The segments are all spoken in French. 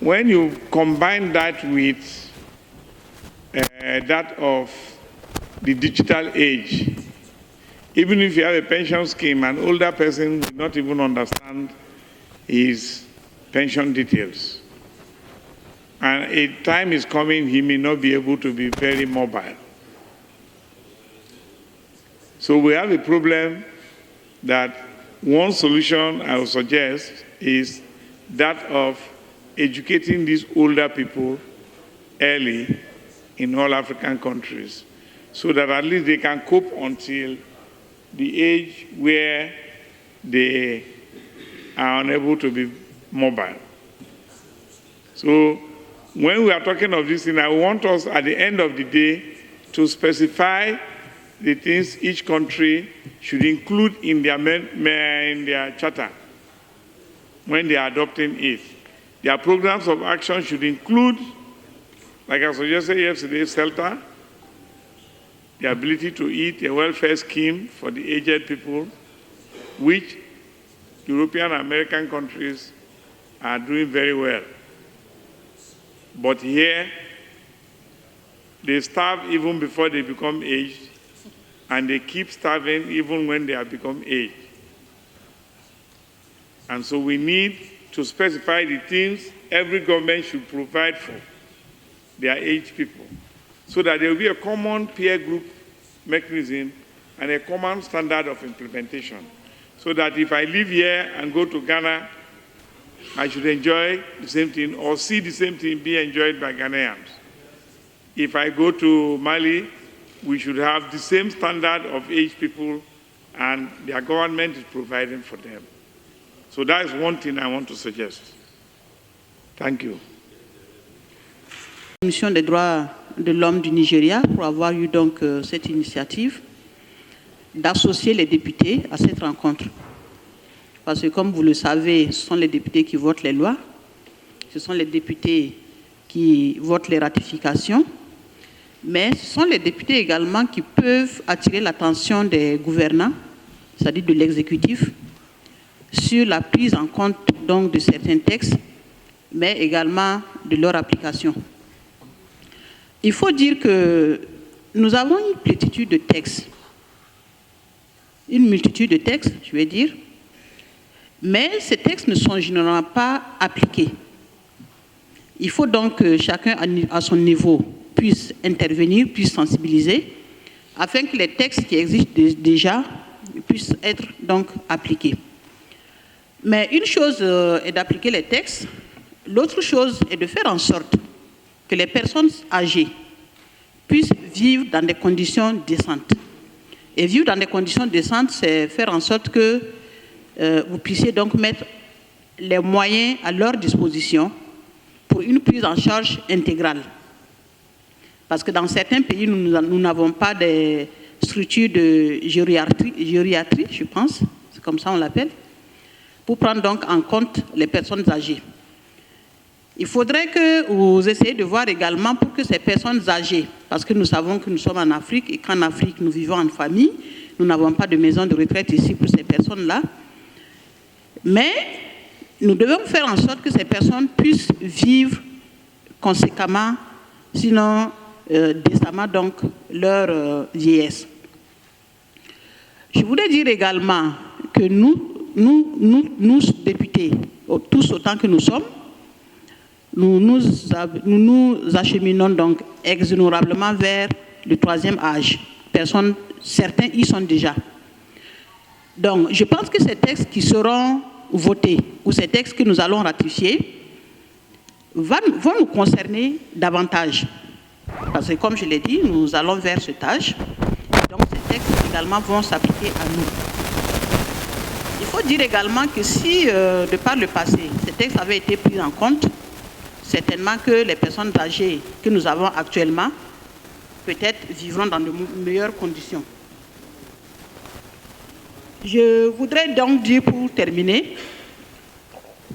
when you combine that with that of the digital age, even if you have a pension scheme, an older person will not even understand his pension details. And a time is coming, he may not be able to be very mobile. So we have a problem that one solution I would suggest is that of educating these older people early in all African countries, so that at least they can cope until the age where they are unable to be mobile. So when we are talking of this thing, I want us at the end of the day to specify the things each country should include in their charter when they are adopting it. Their programs of action should include, like I suggested yesterday, shelter, the ability to eat, a welfare scheme for the aged people, which European and American countries are doing very well. But here, they starve even before they become aged, and they keep starving even when they have become aged. And so we need to specify the things every government should provide for their aged people, so that there will be a common peer group mechanism and a common standard of implementation, so that if I live here and go to Ghana, I should enjoy the same thing or see the same thing be enjoyed by Ghanaians. If I go to Mali, we should have the same standard of aged people, and their government is providing for them. So that is one thing I want to suggest. Thank you. Commission des droits de l'homme du Nigeria pour avoir eu donc cette initiative d'associer les députés à cette rencontre. Parce que comme vous le savez, ce sont les députés qui votent les lois, ce sont les députés qui votent les ratifications, mais ce sont les députés également qui peuvent attirer l'attention des gouvernants, c'est-à-dire de l'exécutif, sur la prise en compte donc de certains textes, mais également de leur application. Il faut dire que nous avons une multitude de textes, je vais dire, mais ces textes ne sont généralement pas appliqués. Il faut donc que chacun à son niveau puisse intervenir, puisse sensibiliser, afin que les textes qui existent déjà puissent être donc appliqués. Mais une chose est d'appliquer les textes, l'autre chose est de faire en sorte que les personnes âgées puissent vivre dans des conditions décentes. Et vivre dans des conditions décentes, c'est faire en sorte que vous puissiez donc mettre les moyens à leur disposition pour une prise en charge intégrale. Parce que dans certains pays, nous n'avons pas des structures de gériatrie, je pense, c'est comme ça on l'appelle, pour prendre donc en compte les personnes âgées. Il faudrait que vous essayiez de voir également pour que ces personnes âgées, parce que nous savons que nous sommes en Afrique et qu'en Afrique, nous vivons en famille, nous n'avons pas de maison de retraite ici pour ces personnes-là, mais nous devons faire en sorte que ces personnes puissent vivre conséquemment, sinon décemment, donc, leur vieillesse. Je voulais dire également que nous députés, tous autant que nous sommes, nous acheminons donc inexorablement vers le troisième âge. Certains y sont déjà. Donc, je pense que ces textes qui seront votés ou ces textes que nous allons ratifier vont nous concerner davantage. Parce que, comme je l'ai dit, nous allons vers cet âge. Donc, ces textes également vont s'appliquer à nous. Il faut dire également que si, de par le passé, ces textes avaient été pris en compte, certainement que les personnes âgées que nous avons actuellement, peut-être vivront dans de meilleures conditions. Je voudrais donc dire pour terminer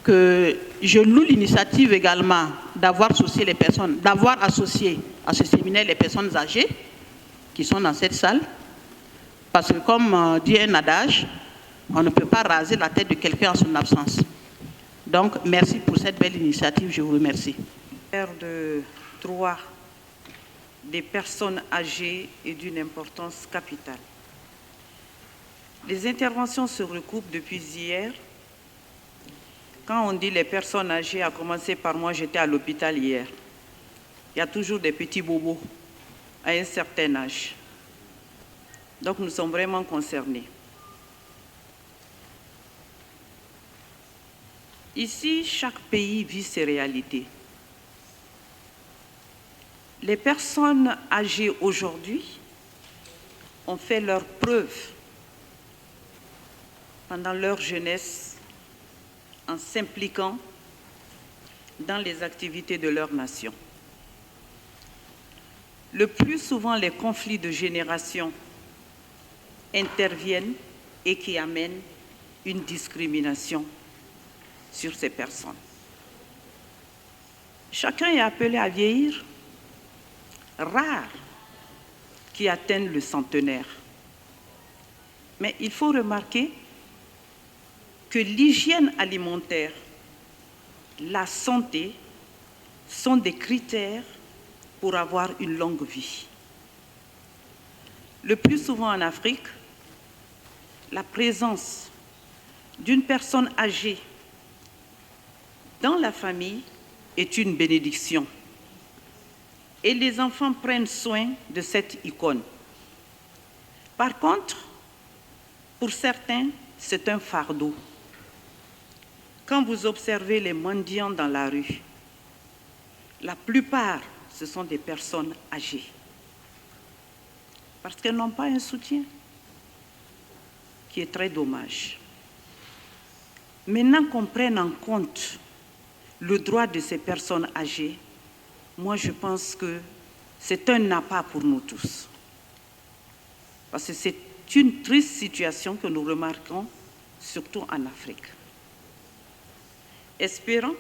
que je loue l'initiative également d'avoir associé à ce séminaire les personnes âgées qui sont dans cette salle, parce que comme dit un adage, on ne peut pas raser la tête de quelqu'un en son absence. Donc, merci pour cette belle initiative, je vous remercie. De droits des personnes âgées est d'une importance capitale. Les interventions se recoupent depuis hier. Quand on dit les personnes âgées, à commencer par moi, j'étais à l'hôpital hier. Il y a toujours des petits bobos à un certain âge. Donc nous sommes vraiment concernés. Ici, chaque pays vit ses réalités. Les personnes âgées aujourd'hui ont fait leurs preuves pendant leur jeunesse en s'impliquant dans les activités de leur nation. Le plus souvent, les conflits de génération interviennent et qui amènent une discrimination sur ces personnes. Chacun est appelé à vieillir, rares qui atteignent le centenaire. Mais il faut remarquer que l'hygiène alimentaire, la santé sont des critères pour avoir une longue vie. Le plus souvent en Afrique, la présence d'une personne âgée dans la famille est une bénédiction. Et les enfants prennent soin de cette icône. Par contre, pour certains, c'est un fardeau. Quand vous observez les mendiants dans la rue, la plupart, ce sont des personnes âgées. Parce qu'elles n'ont pas un soutien, qui est très dommage. Maintenant qu'on prenne en compte le droit de ces personnes âgées, moi je pense que c'est un appât pour nous tous. Parce que c'est une triste situation que nous remarquons, surtout en Afrique. Espérons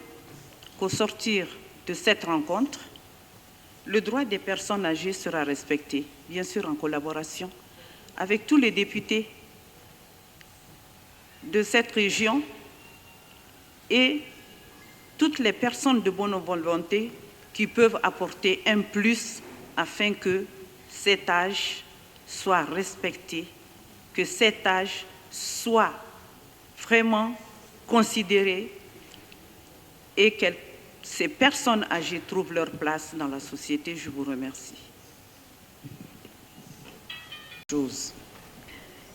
qu'au sortir de cette rencontre, le droit des personnes âgées sera respecté, bien sûr en collaboration avec tous les députés de cette région et toutes les personnes de bonne volonté qui peuvent apporter un plus afin que cet âge soit respecté, que cet âge soit vraiment considéré et que ces personnes âgées trouvent leur place dans la société. Je vous remercie.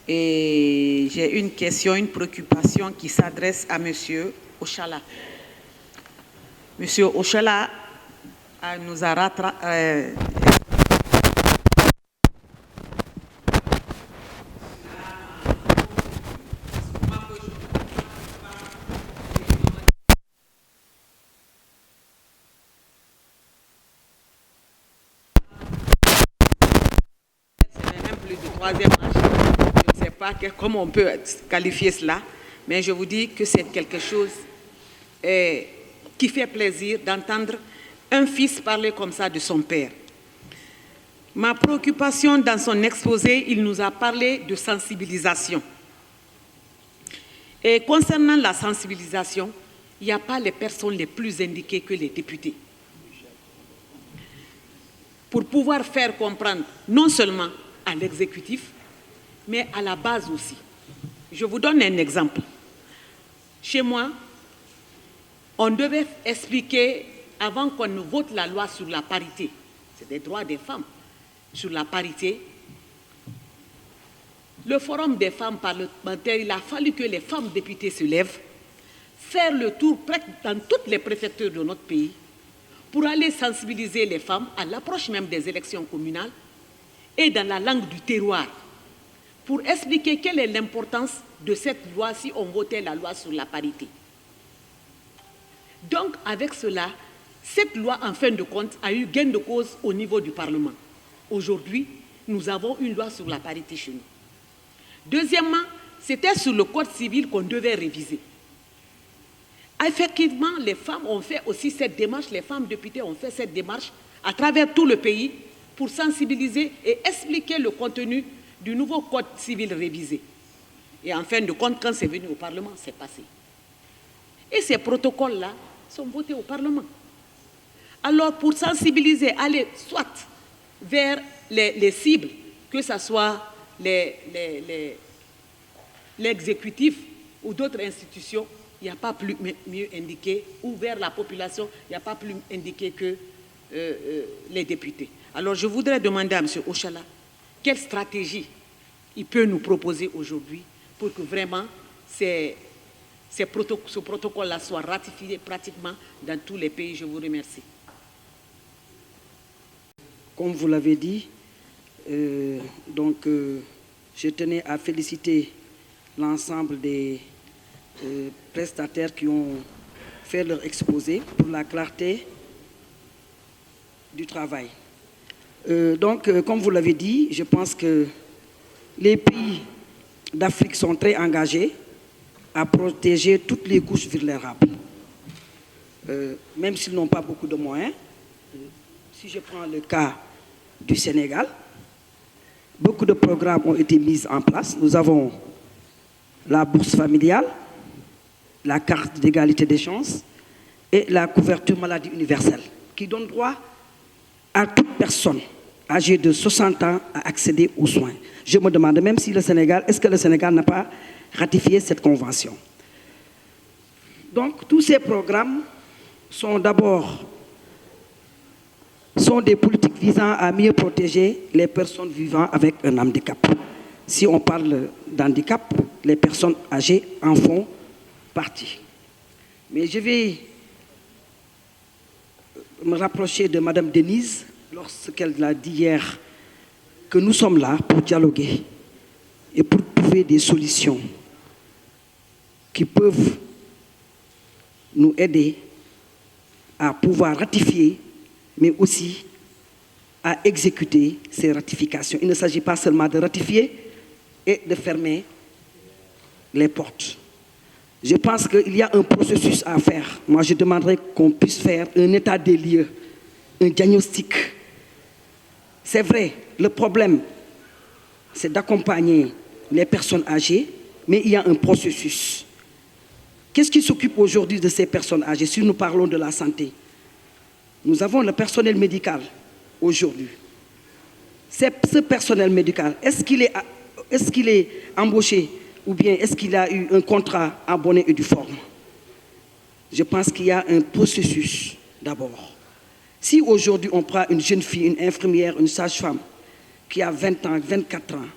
Et j'ai une question, une préoccupation qui s'adresse à Monsieur Ochala. Monsieur Ochala nous a rattrapé. Troisième âge, je ne sais pas comment on peut qualifier cela, mais je vous dis que c'est quelque chose qui fait plaisir d'entendre un fils parler comme ça de son père. Ma préoccupation dans son exposé, il nous a parlé de sensibilisation. Et concernant la sensibilisation, il n'y a pas les personnes les plus indiquées que les députés. Pour pouvoir faire comprendre non seulement à l'exécutif, mais à la base aussi. Je vous donne un exemple. Chez moi, on devait expliquer, avant qu'on ne vote la loi sur la parité, c'est des droits des femmes, sur la parité, le forum des femmes parlementaires, il a fallu que les femmes députées se lèvent, faire le tour dans toutes les préfectures de notre pays, pour aller sensibiliser les femmes à l'approche même des élections communales, et dans la langue du terroir, pour expliquer quelle est l'importance de cette loi si on votait la loi sur la parité. Donc, avec cela, cette loi, en fin de compte, a eu gain de cause au niveau du Parlement. Aujourd'hui, nous avons une loi sur la parité chez nous. Deuxièmement, c'était sur le Code civil qu'on devait réviser. Effectivement, les femmes ont fait aussi cette démarche, les femmes députées ont fait cette démarche à travers tout le pays, pour sensibiliser et expliquer le contenu du nouveau Code civil révisé. Et en fin de compte, quand c'est venu au Parlement, c'est passé. Et ces protocoles-là sont votés au Parlement. Alors, pour sensibiliser, aller soit vers les cibles, que ce soit l'exécutif ou d'autres institutions, il n'y a pas plus mieux indiqué, ou vers la population, il n'y a pas plus indiqué que les députés. Alors, je voudrais demander à M. Ochala, quelle stratégie il peut nous proposer aujourd'hui pour que vraiment ce protocole-là soit ratifié pratiquement dans tous les pays. Je vous remercie. Comme vous l'avez dit, je tenais à féliciter l'ensemble des prestataires qui ont fait leur exposé pour la clarté du travail. Comme vous l'avez dit, je pense que les pays d'Afrique sont très engagés à protéger toutes les couches vulnérables, même s'ils n'ont pas beaucoup de moyens. Si je prends le cas du Sénégal, beaucoup de programmes ont été mis en place. Nous avons la bourse familiale, la carte d'égalité des chances et la couverture maladie universelle, qui donne droit à toute personne âgée de 60 ans à accéder aux soins. Je me demande même si est-ce que le Sénégal n'a pas ratifié cette convention. Donc, tous ces programmes sont des politiques visant à mieux protéger les personnes vivant avec un handicap. Si on parle d'handicap, les personnes âgées en font partie. Mais je vais me rapprocher de Mme Denise lorsqu'elle a dit hier que nous sommes là pour dialoguer et pour trouver des solutions qui peuvent nous aider à pouvoir ratifier, mais aussi à exécuter ces ratifications. Il ne s'agit pas seulement de ratifier et de fermer les portes. Je pense qu'il y a un processus à faire. Moi, je demanderais qu'on puisse faire un état des lieux, un diagnostic. C'est vrai, le problème, c'est d'accompagner les personnes âgées, mais il y a un processus. Qu'est-ce qui s'occupe aujourd'hui de ces personnes âgées? Si nous parlons de la santé, nous avons le personnel médical aujourd'hui. Ce personnel médical, est-ce qu'il est embauché ou bien est-ce qu'il a eu un contrat en bonne et due forme? Je pense qu'il y a un processus d'abord. Si aujourd'hui on prend une jeune fille, une infirmière, une sage-femme qui a 20 ans, 24 ans,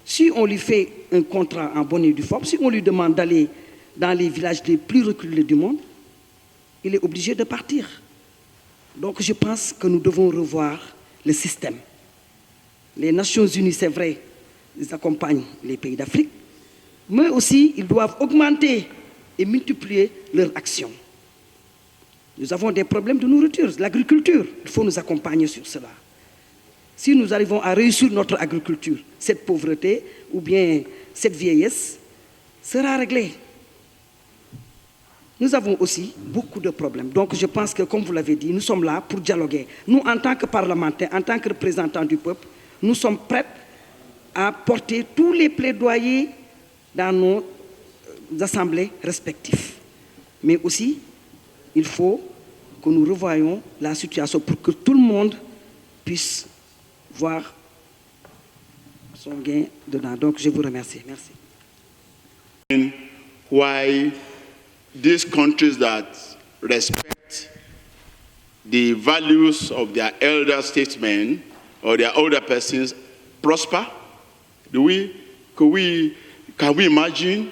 si on lui fait un contrat en bonne et due forme, si on lui demande d'aller dans les villages les plus reculés du monde, il est obligé de partir. Donc je pense que nous devons revoir le système. Les Nations Unies, c'est vrai, ils accompagnent les pays d'Afrique, mais aussi ils doivent augmenter et multiplier leurs actions. Nous avons des problèmes de nourriture, l'agriculture, il faut nous accompagner sur cela. Si nous arrivons à réussir notre agriculture, cette pauvreté ou bien cette vieillesse sera réglée. Nous avons aussi beaucoup de problèmes. Donc je pense que, comme vous l'avez dit, nous sommes là pour dialoguer. Nous, en tant que parlementaires, en tant que représentants du peuple, nous sommes prêts à porter tous les plaidoyers dans nos assemblées respectives. Mais aussi, il faut que nous revoyions la situation pour que tout le monde puisse voir son gain dedans. Donc je vous remercie. Merci. Why these countries that respect the values of their elder statesmen or their older persons prosper? Can we imagine?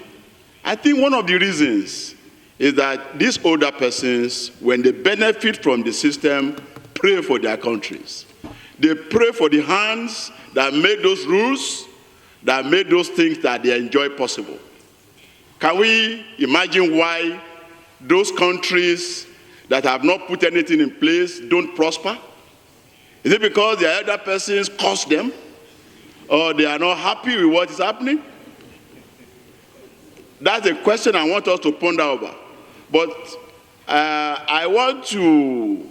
I think one of the reasons is that these older persons, when they benefit from the system, pray for their countries. They pray for the hands that made those rules, that made those things that they enjoy possible. Can we imagine why those countries that have not put anything in place don't prosper? Is it because their elder persons cost them? Or they are not happy with what is happening? That's a question I want us to ponder over. But I want to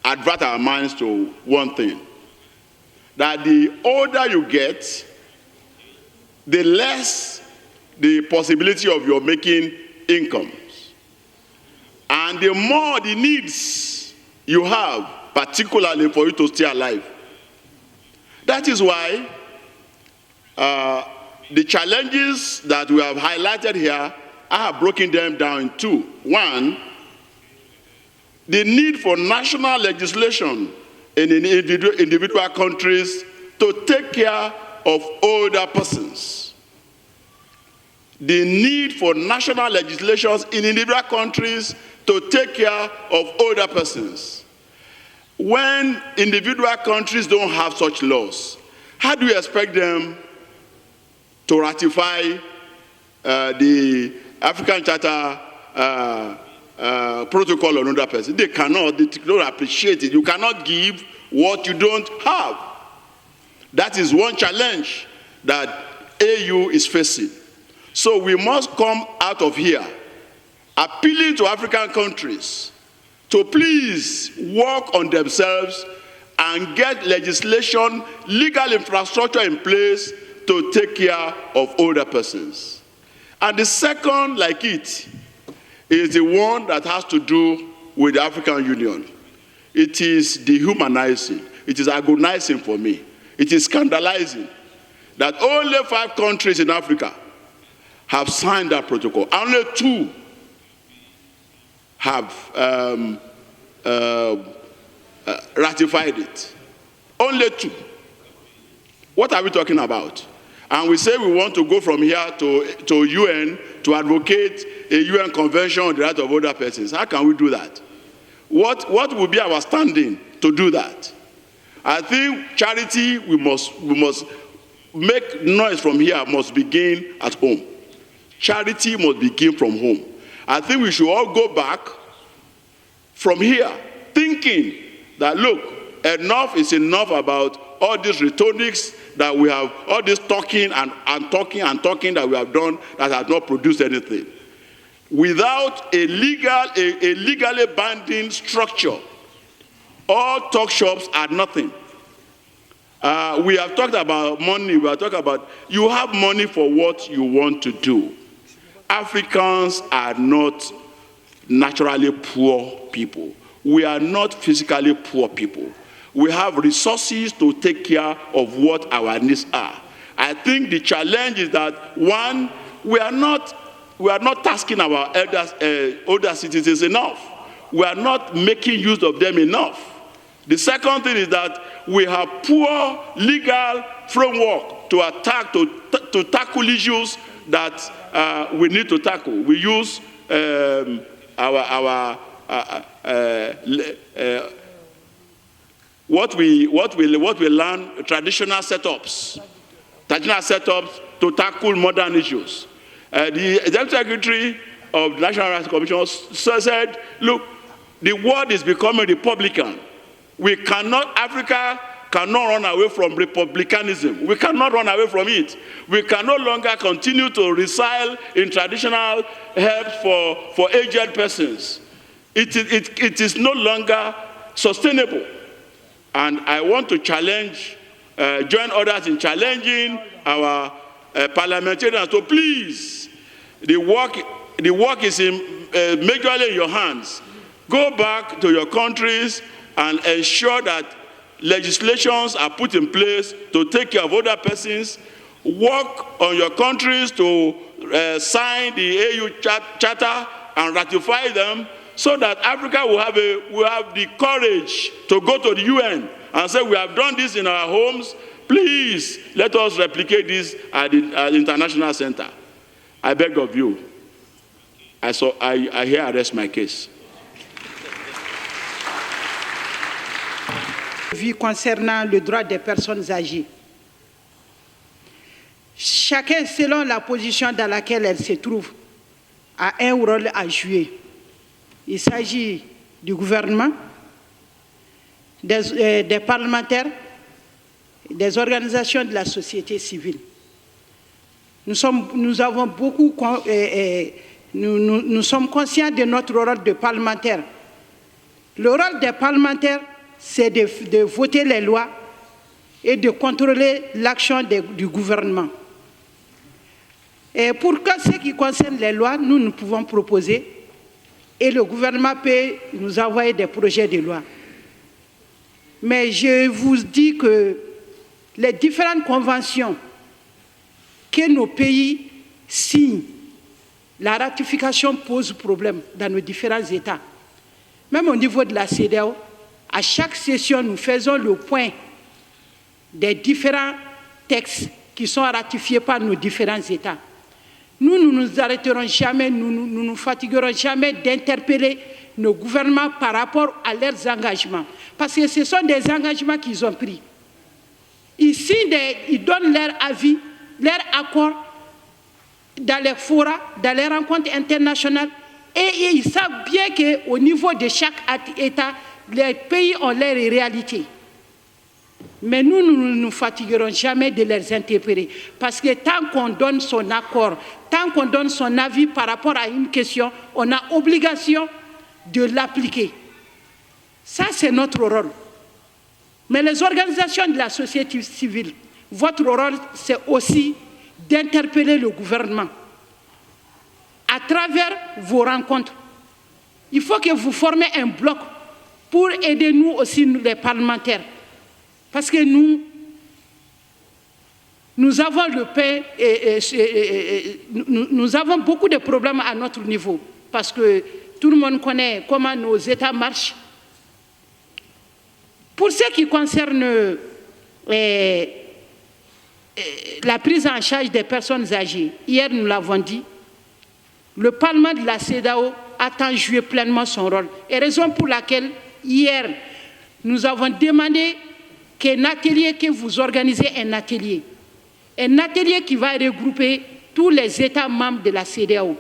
advert our minds to one thing. That the older you get, the less the possibility of your making incomes. And the more the needs you have, particularly for you to stay alive. That is why the challenges that we have highlighted here, I have broken them down in two. One, the need for national legislation in individual countries to take care of older persons. The need for national legislations in individual countries to take care of older persons. When individual countries don't have such laws, how do you expect them to ratify the African Charter protocol on older persons? They cannot, they don't appreciate it. You cannot give what you don't have. That is one challenge that AU is facing. So we must come out of here appealing to African countries to please work on themselves and get legislation, legal infrastructure in place to take care of older persons. And the second, like it, is the one that has to do with the African Union. It is dehumanizing. It is agonizing for me. It is scandalizing that only 5 countries in Africa have signed that protocol. Only 2 have ratified it. Only 2. What are we talking about? And we say we want to go from here to UN to advocate a UN convention on the rights of older persons. How can we do that? What will be our standing to do that? I think charity, we must make noise from here, must begin at home. Charity must begin from home. I think we should all go back from here thinking that, look, enough is enough about all these rhetorics that we have, all this talking and talking that we have done that has not produced anything. Without a legally binding structure, all talk shops are nothing. We have talked about money. We have talked about, you have money for what you want to do. Africans are not naturally poor people. We are not physically poor people. We have resources to take care of what our needs are. I think the challenge is that, one, we are not tasking our older citizens enough. We are not making use of them enough. The second thing is that we have poor legal framework to tackle issues that we need to tackle. We use what we learn, traditional setups to tackle modern issues. The Executive Secretary of the National Rights Commission said, look, the world is becoming Republican. Africa cannot run away from republicanism. We cannot run away from it. We can no longer continue to resile in traditional help for aged persons. It is no longer sustainable. And I want to challenge, join others in challenging our parliamentarians to please, the work is majorly in your hands. Go back to your countries and ensure that legislations are put in place to take care of older persons. Work on your countries to sign the AU Charter and ratify them, so that Africa will have the courage to go to the UN and say, we have done this in our homes. Please let us replicate this at the International Center. I beg of you. I here arrest my case. Concernant le droit des personnes âgées. Chacun, selon la position dans laquelle elle se trouve, a un rôle à jouer. Il s'agit du gouvernement, des parlementaires, des organisations de la société civile. Nous sommes conscients de notre rôle de parlementaire. Le rôle des parlementaires, c'est de voter les lois et de contrôler l'action du gouvernement. Et pour ce qui concerne les lois, nous pouvons proposer et le gouvernement peut nous envoyer des projets de loi. Mais je vous dis que les différentes conventions que nos pays signent, la ratification pose problème dans nos différents États. Même au niveau de la CEDEAO, à chaque session, nous faisons le point des différents textes qui sont ratifiés par nos différents États. Nous ne nous arrêterons jamais, nous ne nous fatiguerons jamais d'interpeller nos gouvernements par rapport à leurs engagements. Parce que ce sont des engagements qu'ils ont pris. Ils donnent leur avis, leur accord dans les forats, dans les rencontres internationales. Et ils savent bien qu'au niveau de chaque État, les pays ont leurs réalités. Mais nous ne nous fatiguerons jamais de les interpeller. Parce que tant qu'on donne son accord, tant qu'on donne son avis par rapport à une question, on a obligation de l'appliquer. Ça, c'est notre rôle. Mais les organisations de la société civile, votre rôle, c'est aussi d'interpeller le gouvernement à travers vos rencontres. Il faut que vous formez un bloc pour aider nous aussi, les parlementaires. Parce que nous avons le pain nous avons beaucoup de problèmes à notre niveau. Parce que tout le monde connaît comment nos États marchent. Pour ce qui concerne la prise en charge des personnes âgées, hier nous l'avons dit, le Parlement de la CEDEAO a tant joué pleinement son rôle. Et raison pour laquelle, hier, nous avons demandé qu'un atelier, que vous organisez un atelier qui va regrouper tous les États membres de la CEDEAO.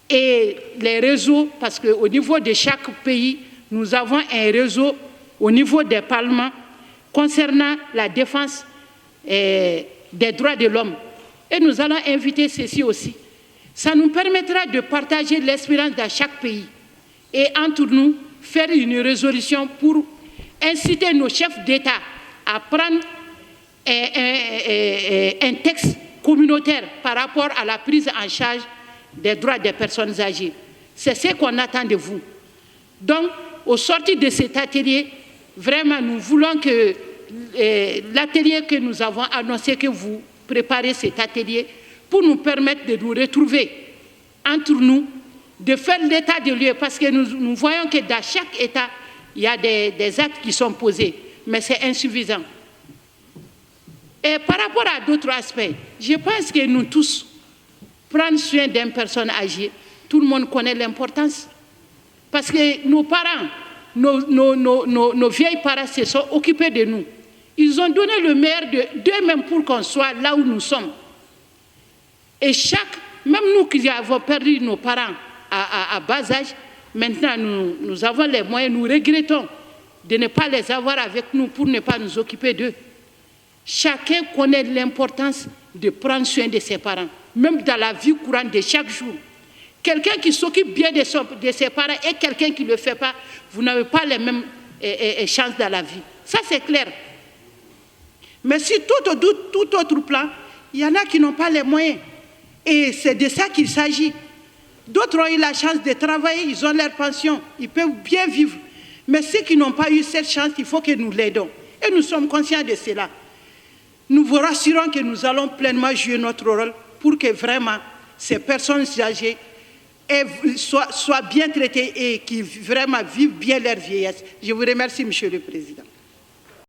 Et les réseaux, parce qu'au niveau de chaque pays, nous avons un réseau au niveau des parlements concernant la défense des droits de l'homme. Et nous allons inviter ceci aussi. Ça nous permettra de partager l'expérience dans chaque pays et entre nous faire une résolution pour inciter nos chefs d'État à prendre un texte communautaire par rapport à la prise en charge des droits des personnes âgées. C'est ce qu'on attend de vous. Donc, au sortir de cet atelier, vraiment, nous voulons que l'atelier que nous avons annoncé, que vous préparez cet atelier, pour nous permettre de nous retrouver entre nous, de faire l'état de lieu, parce que nous voyons que dans chaque État, il y a des actes qui sont posés, mais c'est insuffisant. Et par rapport à d'autres aspects, je pense que nous tous, prendre soin d'une personne âgée, tout le monde connaît l'importance. Parce que nos parents, nos vieilles parents se sont occupés de nous. Ils ont donné le meilleur d'eux-mêmes pour qu'on soit là où nous sommes. Et même nous qui avons perdu nos parents à bas âge, maintenant nous avons les moyens, nous regrettons de ne pas les avoir avec nous pour ne pas nous occuper d'eux. Chacun connaît l'importance de prendre soin de ses parents, même dans la vie courante de chaque jour. Quelqu'un qui s'occupe bien de ses parents et quelqu'un qui ne le fait pas, vous n'avez pas les mêmes chances dans la vie. Ça, c'est clair. Mais sur tout autre plan, il y en a qui n'ont pas les moyens. Et c'est de ça qu'il s'agit. D'autres ont eu la chance de travailler, ils ont leur pension, ils peuvent bien vivre. Mais ceux qui n'ont pas eu cette chance, il faut que nous l'aidons. Et nous sommes conscients de cela. Nous vous rassurons que nous allons pleinement jouer notre rôle pour que vraiment ces personnes âgées soient bien traitées et qui vraiment vivent bien leur vieillesse. Je vous remercie, Monsieur le Président.